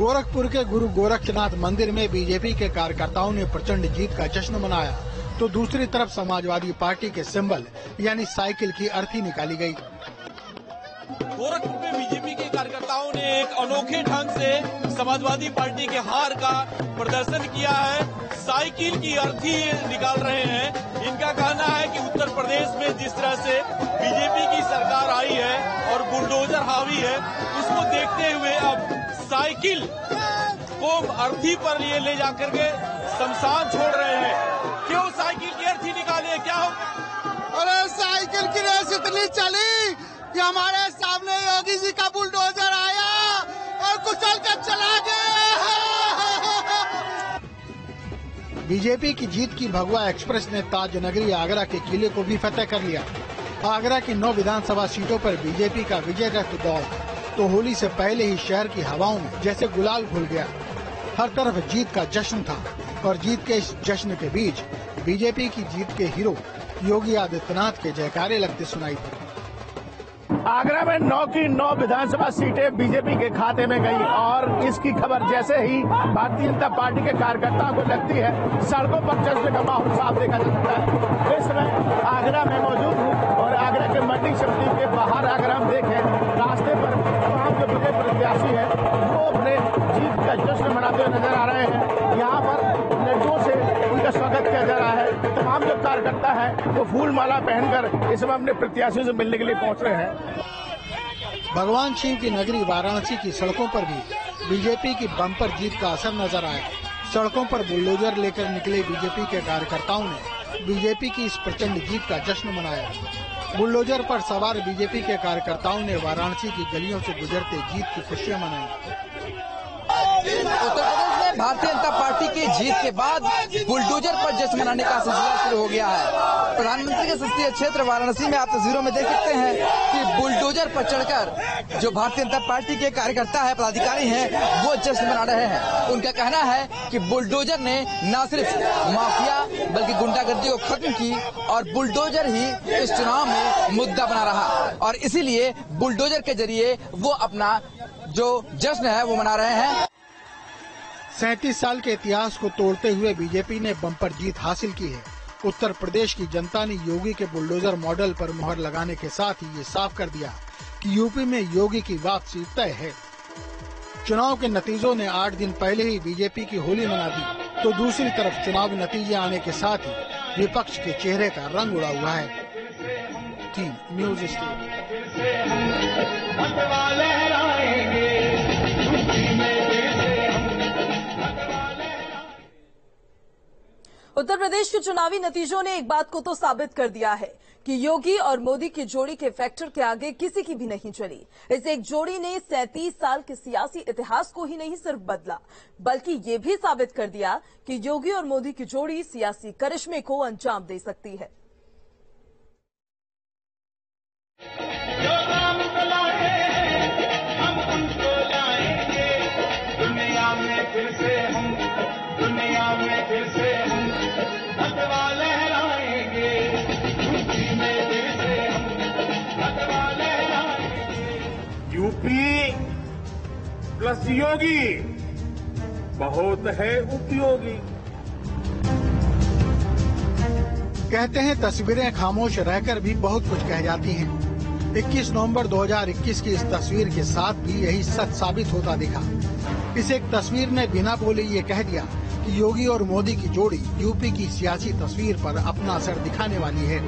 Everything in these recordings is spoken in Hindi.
गोरखपुर के गुरु गोरक्षनाथ मंदिर में बीजेपी के कार्यकर्ताओं ने प्रचंड जीत का जश्न मनाया, तो दूसरी तरफ समाजवादी पार्टी के सिंबल यानी साइकिल की अर्थी निकाली गई। गोरखपुर में बीजेपी के कार्यकर्ताओं ने एक अनोखे ढंग से समाजवादी पार्टी के हार का प्रदर्शन किया है। साइकिल की अर्थी निकाल रहे हैं। इनका कहना है कि उत्तर प्रदेश में जिस तरह से बीजेपी की सरकार आई है और बुलडोजर हावी है, उसको देखते हुए अब साइकिल को अर्थी पर ये ले जाकर के शमशान छोड़ रहे हैं। क्यों साइकिल की अर्थी निकाले, क्या हो? अरे साइकिल की रेस इतनी चली कि हमारे सामने योगी जी का बुलडोजर आया और कुचल कर चला गया। बीजेपी की जीत की भगवा एक्सप्रेस ने ताजनगरी आगरा के किले को भी फतेह कर लिया। आगरा की 9 विधानसभा सीटों पर बीजेपी का विजय रथ दौड़ तो होली से पहले ही शहर की हवाओं में जैसे गुलाल घुल गया। हर तरफ जीत का जश्न था और जीत के इस जश्न के बीच बीजेपी की जीत के हीरो योगी आदित्यनाथ के जयकारे लगते सुनाई पड़े। आगरा में 9 की 9 विधानसभा सीटें बीजेपी के खाते में गई और इसकी खबर जैसे ही भारतीय जनता पार्टी के कार्यकर्ताओं को लगती है, सड़कों पर जश्न का माहौल साफ देखा जा सकता है। इस समय आगरा में मौजूद हूँ और आगरा के मंडी समिति के बाहर अगर हम देखें, रास्ते पर तमाम जो विजय प्रत्याशी है वो अपने जीत का जश्न मनाते हुए नजर आ रहे हैं। यहाँ पर लड्डुओं से उनका स्वागत किया जा रहा है। तमाम जो कार्यकर्ता है वो फूल माला पहनकर इस समय अपने प्रत्याशियों से मिलने के लिए पहुंच रहे हैं। भगवान शिव की नगरी वाराणसी की सड़कों पर भी बीजेपी की बम्पर जीत का असर नजर आया। सड़कों पर बुलडोजर लेकर निकले बीजेपी के कार्यकर्ताओं ने बीजेपी की इस प्रचंड जीत का जश्न मनाया। बुलडोजर पर सवार बीजेपी के कार्यकर्ताओं ने वाराणसी की गलियों से गुजरते जीत की खुशियां मनाई। उत्तर प्रदेश में भारतीय जनता पार्टी की जीत के बाद बुलडोजर पर जश्न मनाने का सिलसिला शुरू हो गया है। प्रधानमंत्री के संसदीय क्षेत्र वाराणसी में आप तस्वीरों में देख सकते हैं कि बुलडोजर पर चढ़कर जो भारतीय जनता पार्टी के कार्यकर्ता है, पदाधिकारी हैं, वो जश्न मना रहे हैं। उनका कहना है कि बुलडोजर ने न सिर्फ माफिया बल्कि गुंडागर्दी को खत्म की और बुलडोजर ही इस चुनाव में मुद्दा बना रहा और इसीलिए बुलडोजर के जरिए वो अपना जो जश्न है वो मना रहे हैं। 37 साल के इतिहास को तोड़ते हुए बीजेपी ने बम्पर जीत हासिल की है। उत्तर प्रदेश की जनता ने योगी के बुलडोजर मॉडल पर मुहर लगाने के साथ ही ये साफ कर दिया कि यूपी में योगी की वापसी तय है। चुनाव के नतीजों ने 8 दिन पहले ही बीजेपी की होली मना दी, तो दूसरी तरफ चुनाव नतीजे आने के साथ ही विपक्ष के चेहरे का रंग उड़ा हुआ है। टीम न्यूज उत्तर प्रदेश के चुनावी नतीजों ने एक बात को तो साबित कर दिया है कि योगी और मोदी की जोड़ी के फैक्टर के आगे किसी की भी नहीं चली। इस एक जोड़ी ने 37 साल के सियासी इतिहास को ही नहीं सिर्फ बदला, बल्कि ये भी साबित कर दिया कि योगी और मोदी की जोड़ी सियासी करिश्मे को अंजाम दे सकती है। यूपी प्लस योगी बहुत है उपयोगी। कहते हैं तस्वीरें खामोश रहकर भी बहुत कुछ कह जाती हैं। 21 नवंबर 2021 की इस तस्वीर के साथ भी यही सच साबित होता दिखा। इस एक तस्वीर ने बिना बोले ये कह दिया कि योगी और मोदी की जोड़ी यूपी की सियासी तस्वीर पर अपना असर दिखाने वाली है।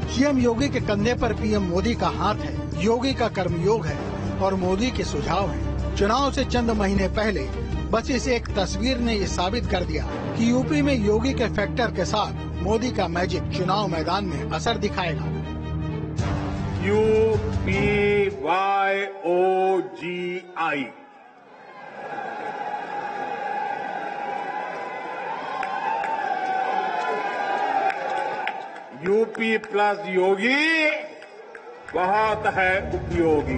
सीएम योगी के कंधे पर पीएम मोदी का हाथ है, योगी का कर्मयोग है और मोदी के सुझाव है। चुनाव से चंद महीने पहले बस इस एक तस्वीर ने ये साबित कर दिया कि यूपी में योगी के फैक्टर के साथ मोदी का मैजिक चुनाव मैदान में असर दिखाएगा। UPYOGI यूपी प्लस योगी बहुत है उपयोगी।